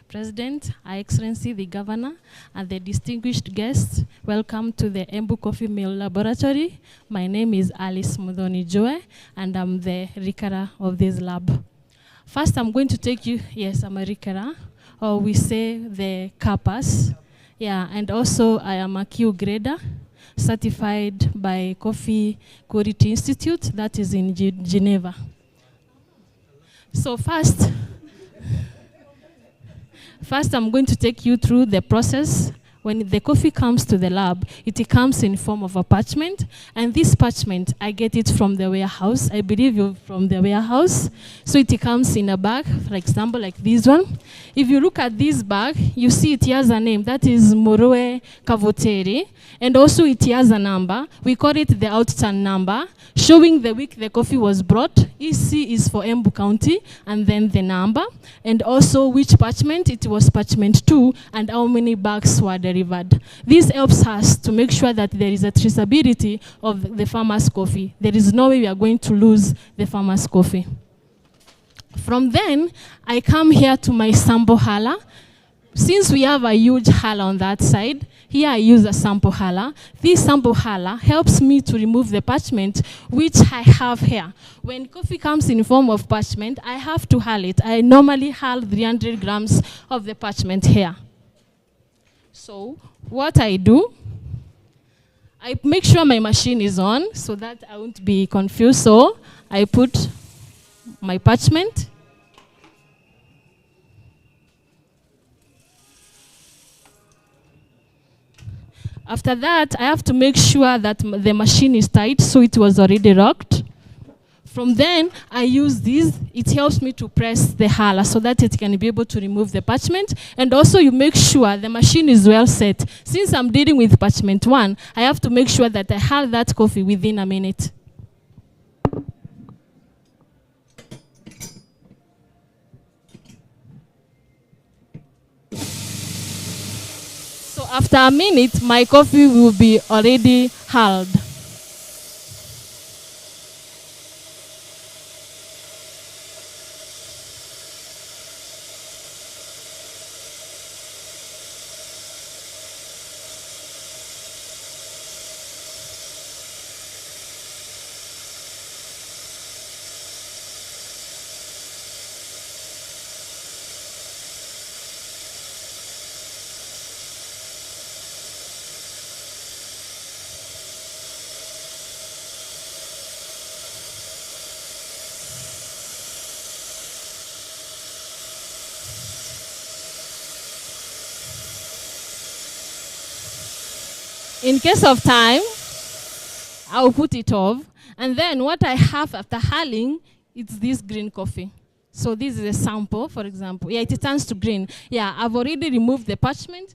President, Her Excellency the Governor, and the distinguished guests, welcome to the Embu Coffee Mill Laboratory. My name is Alice Mudhoni Joe, and I'm the Rikara of this lab. First, I'm going to take you, yes, I'm a Rikara, or we say the Kappas. Yeah, and also I am a Q grader, certified by Coffee Quality Institute, that is in Geneva. So first I'm going to take you through the process. When the coffee comes to the lab, it comes in form of a parchment, and this parchment, I get it from the warehouse. I believe you're from the warehouse. So it comes in a bag, for example, like this one. If you look at this bag, you see it has a name, that is Moroe Kavoteri, and also it has a number. We call it the outturn number, showing the week the coffee was brought. EC is for Embu County, and then the number, and also which parchment, it was parchment 2, and how many bags were delivered. This helps us to make sure that there is a traceability of the farmer's coffee. There is no way we are going to lose the farmer's coffee. From then, I come here to my sample hala. Since we have a huge hala on that side, here I use a sample hala. This sample hala helps me to remove the parchment, which I have here. When coffee comes in form of parchment, I have to hull it. I normally hull 300 grams of the parchment here. So what I do, I make sure my machine is on so that I won't be confused. So I put my parchment. After that, I have to make sure that the machine is tight, so it was already locked. From then, I use this. It helps me to press the hala so that it can be able to remove the parchment. And also, you make sure the machine is well set. Since I'm dealing with parchment 1, I have to make sure that I hull that coffee within a minute. So after a minute, my coffee will be already hulled. In case of time, I'll put it off. And then what I have after hulling, it's this green coffee. So this is a sample, for example. Yeah, it turns to green. Yeah, I've already removed the parchment.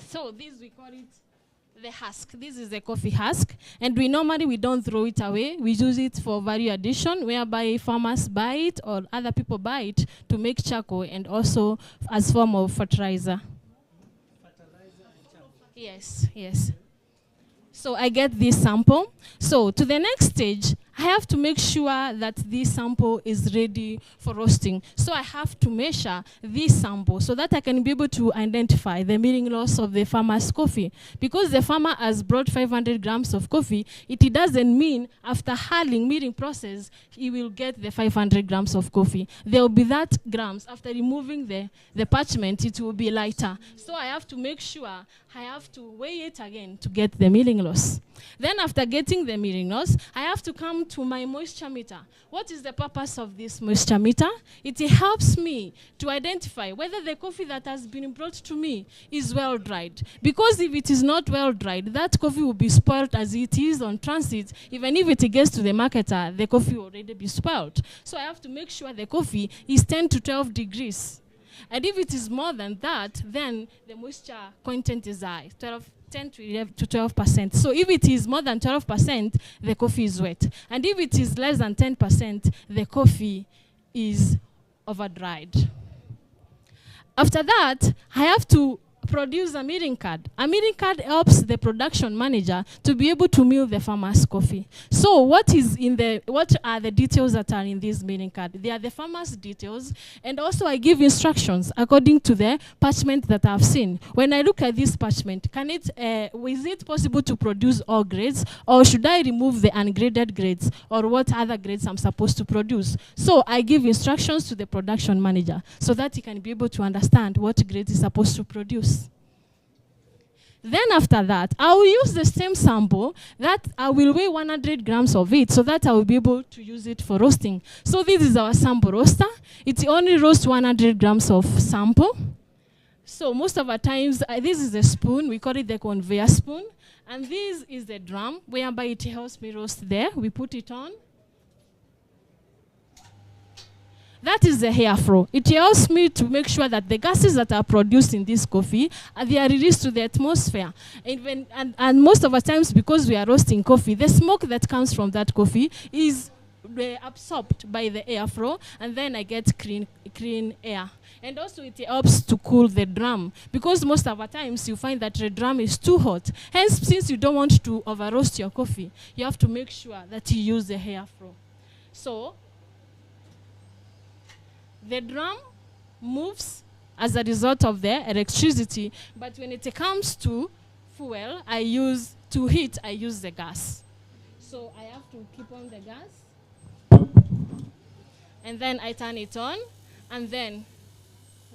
So this, we call it the husk. This is the coffee husk. And we normally don't throw it away. We use it for value addition, whereby farmers buy it or other people buy it to make charcoal and also as form of fertilizer. Yes, yes. So I get this sample. So to the next stage, I have to make sure that this sample is ready for roasting. So I have to measure this sample so that I can be able to identify the milling loss of the farmer's coffee. Because the farmer has brought 500 grams of coffee, it doesn't mean after hulling, milling process, he will get the 500 grams of coffee. There will be that grams. After removing the parchment, it will be lighter. So I have to make sure I have to weigh it again to get the milling loss. Then after getting the milling loss, I have to come to my moisture meter. What is the purpose of this moisture meter? It helps me to identify whether the coffee that has been brought to me is well dried. Because if it is not well dried, that coffee will be spoiled as it is on transit. Even if it gets to the marketer, the coffee will already be spoiled. So I have to make sure the coffee is 10 to 12 degrees. And if it is more than that, then the moisture content is high, 10 to 12%. So if it is more than 12%, the coffee is wet. And if it is less than 10%, the coffee is over-dried. After that, I have to produce a milling card. A milling card helps the production manager to be able to mill the farmer's coffee. So what are the details that are in this milling card? They are the farmer's details, and also I give instructions according to the parchment that I've seen. When I look at this parchment, is it possible to produce all grades, or should I remove the ungraded grades, or what other grades I'm supposed to produce? So I give instructions to the production manager so that he can be able to understand what grades he's supposed to produce. Then after that, I will use the same sample that I will weigh 100 grams of it so that I will be able to use it for roasting. So this is our sample roaster. It only roasts 100 grams of sample. So most of the times, this is a spoon. We call it the conveyor spoon. And this is the drum, whereby it helps me roast there. We put it on. That is the hair flow. It helps me to make sure that the gases that are produced in this coffee, they are released to the atmosphere. And most of the times, because we are roasting coffee, the smoke that comes from that coffee is absorbed by the airflow, and then I get clean air. And also it helps to cool the drum, because most of the times you find that the drum is too hot. Hence, since you don't want to over roast your coffee, you have to make sure that you use the airflow. So the drum moves as a result of the electricity, but when it comes to fuel, I use the gas. So I have to keep on the gas, and then I turn it on, and then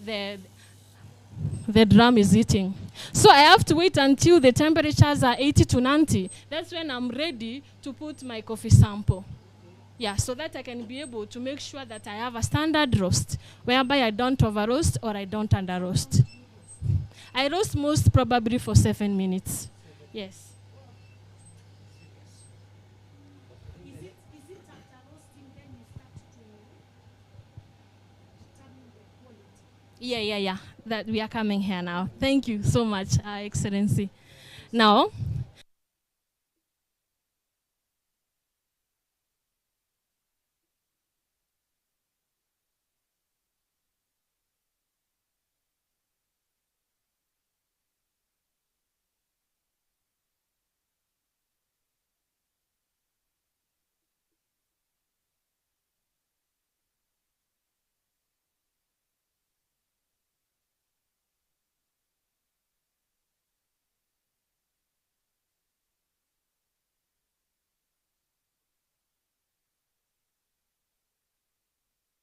the drum is heating. So I have to wait until the temperatures are 80 to 90. That's when I'm ready to put my coffee sample. Yeah, so that I can be able to make sure that I have a standard roast, whereby I don't over roast or I don't under roast. I roast most probably for 7 minutes. Yes. Is it after roasting then you start to determine the quality? Yeah. That we are coming here now. Thank you so much, Excellency. Now,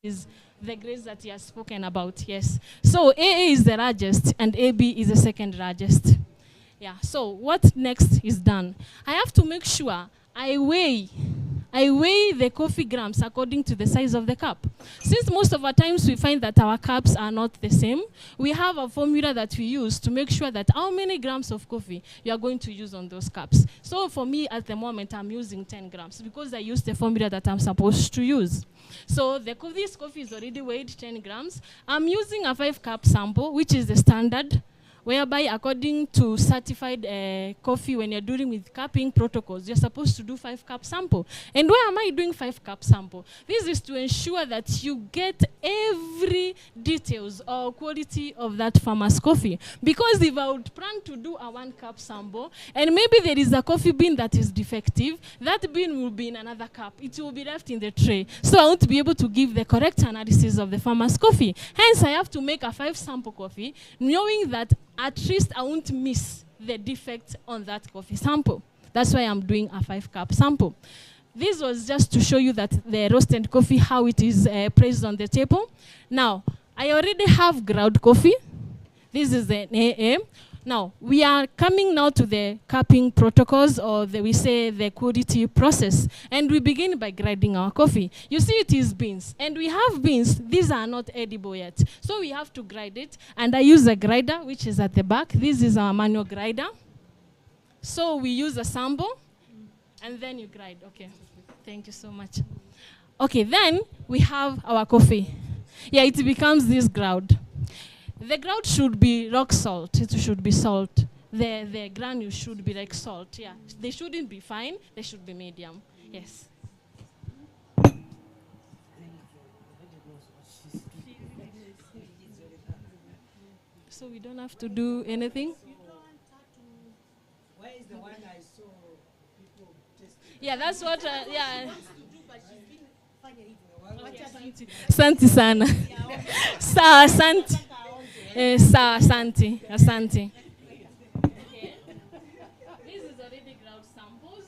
is the grades that he has spoken about, yes. So AA is the largest and AB is the second largest. Yeah, so what next is done? I have to make sure I weigh the coffee grams according to the size of the cup. Since most of the times we find that our cups are not the same, we have a formula that we use to make sure that how many grams of coffee you are going to use on those cups. So for me, at the moment, I'm using 10 grams because I use the formula that I'm supposed to use. So this coffee is already weighed 10 grams. I'm using a 5-cup sample, which is the standard, whereby according to certified coffee, when you're dealing with cupping protocols, you're supposed to do 5-cup sample. And why am I doing 5-cup sample? This is to ensure that you get every details or quality of that farmer's coffee. Because if I would plan to do a 1-cup sample, and maybe there is a coffee bean that is defective, that bean will be in another cup. It will be left in the tray. So I won't be able to give the correct analysis of the farmer's coffee. Hence, I have to make a 5-sample coffee, knowing that at least I won't miss the defect on that coffee sample. That's why I'm doing a 5-cup sample. This was just to show you that the roasted coffee, how it is placed on the table. Now, I already have ground coffee. This is the AA. Now, we are coming now to the cupping protocols, or we say the quality process. And we begin by grinding our coffee. You see it is beans. And we have beans. These are not edible yet. So we have to grind it. And I use a grinder, which is at the back. This is our manual grinder. So we use a sample. And then you grind. Okay. Thank you so much. Okay, then we have our coffee. Yeah, it becomes this ground. The ground should be rock salt. It should be salt. The granules should be like salt. Yeah, they shouldn't be fine. They should be medium. Yes. so we don't have to do anything. Where is the one I saw people testing? Yeah, that's what, yeah. To do, but she's been fanya hivyo. Asante sana. Sawa, asante. Sawa, asante. Asante. Okay. This is already ground samples.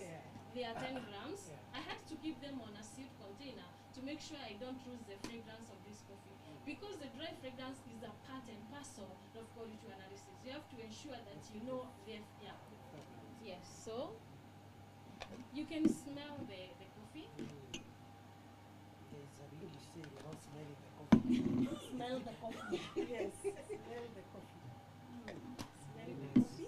They are 10 grams. I had to keep them on a sealed container to make sure I don't lose the fragrance of this coffee. Because the dry fragrance is a part and parcel of quality analysis. You have to ensure that you know the, yeah. Yes, so you can smell the coffee. There's a really saying about smelling the coffee. Smell the coffee. Yes, smell the coffee. Smell the coffee.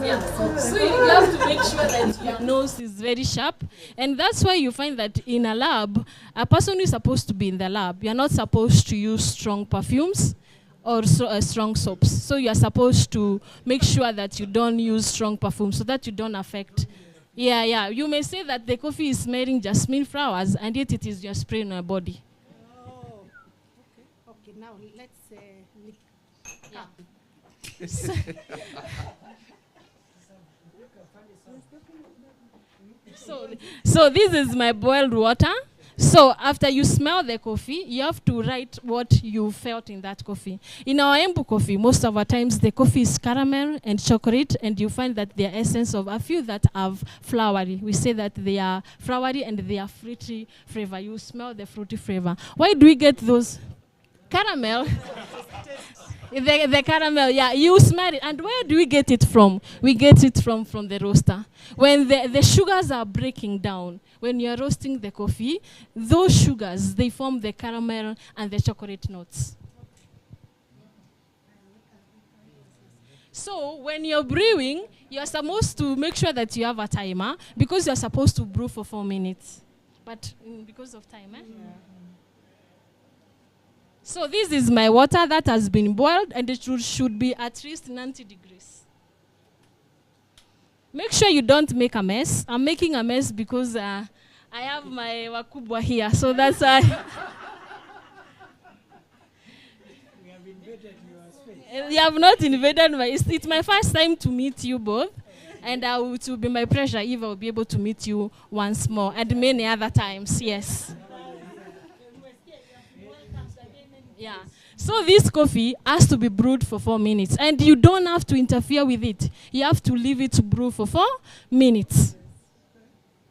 Yeah. So you have to make sure that your nose is very sharp. And that's why you find that in a lab, a person who is supposed to be in the lab, you're not supposed to use strong perfumes or strong soaps. So you're supposed to make sure that you don't use strong perfumes so that you don't affect. Yeah. You may say that the coffee is smelling jasmine flowers, and yet it is your spray on your body. Oh, okay. Now let's lick. Yeah. So this is my boiled water. So after you smell the coffee, you have to write what you felt in that coffee. In our Embu coffee, most of our times the coffee is caramel and chocolate, and you find that the essence of a few that have flowery. We say that they are flowery and they are fruity flavor. You smell the fruity flavor. Why do we get those? Caramel. The caramel, yeah, you smell it. And where do we get it from? We get it from the roaster. When the sugars are breaking down, when you're roasting the coffee, those sugars, they form the caramel and the chocolate notes. So when you're brewing, you're supposed to make sure that you have a timer because you're supposed to brew for 4 minutes. But because of time, eh? Yeah. So this is my water that has been boiled, and it should be at least 90 degrees. Make sure you don't make a mess. I'm making a mess because I have my wakubwa here, so that's why. We have invaded your space. You have not invaded my. It's my first time to meet you both, and it will be my pleasure if I will be able to meet you once more and many other times. Yes. Yeah. So this coffee has to be brewed for 4 minutes, and you don't have to interfere with it. You have to leave it to brew for 4 minutes.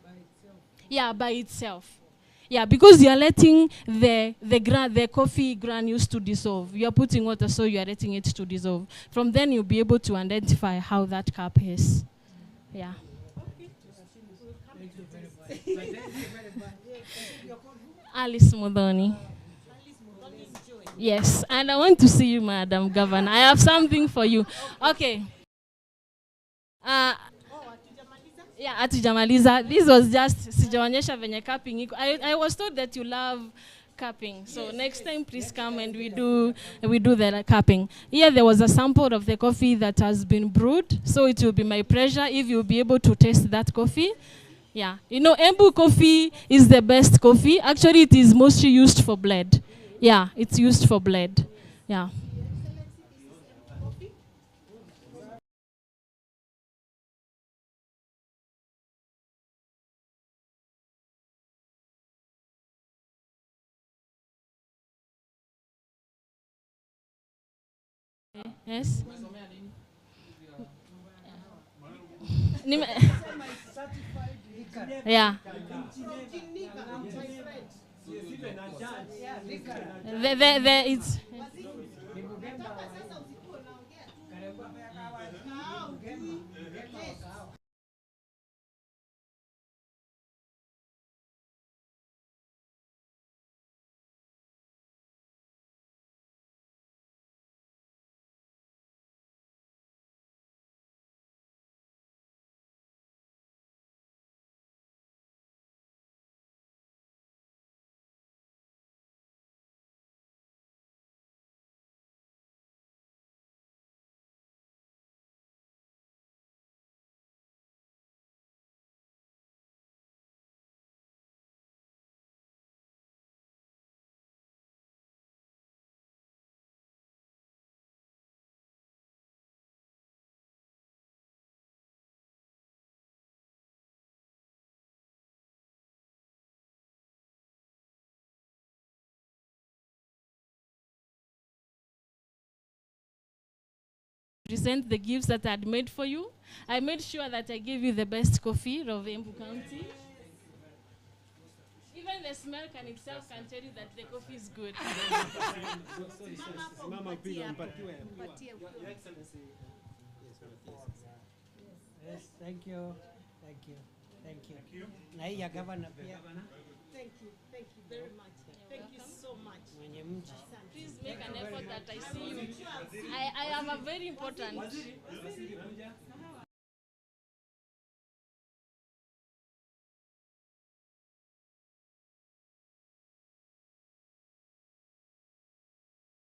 By itself. Yeah, by itself. Yeah, because you are letting the coffee granules to dissolve. You are putting water, so you are letting it to dissolve. From then, you'll be able to identify how that cup is. Yeah. Thank you very much. Alice Modoni. Yes, and I want to see you, Madam Governor. I have something for you. Okay. Yeah, atujamaliza. This was just sijaonyesha venye cupping iko. I was told that you love cupping. So next time, please come and we do the cupping. Here there was a sample of the coffee that has been brewed. So it will be my pleasure if you'll be able to taste that coffee. Yeah, you know, Embu coffee is the best coffee. Actually, it is mostly used for blend. Yeah, it's used for blend. Yeah. Yes. Yeah. It's present the gifts that I had made for you. I made sure that I gave you the best coffee of Embu County. Even the smell can itself can tell you that the coffee is good. Mama pia mpatiwe. Your Excellency. Yes, thank you. Thank you. Thank you. Na hii ya governor pia Thank you very much. Thank you so much. mwenye mji. Please make an effort that I see you. I am a very important.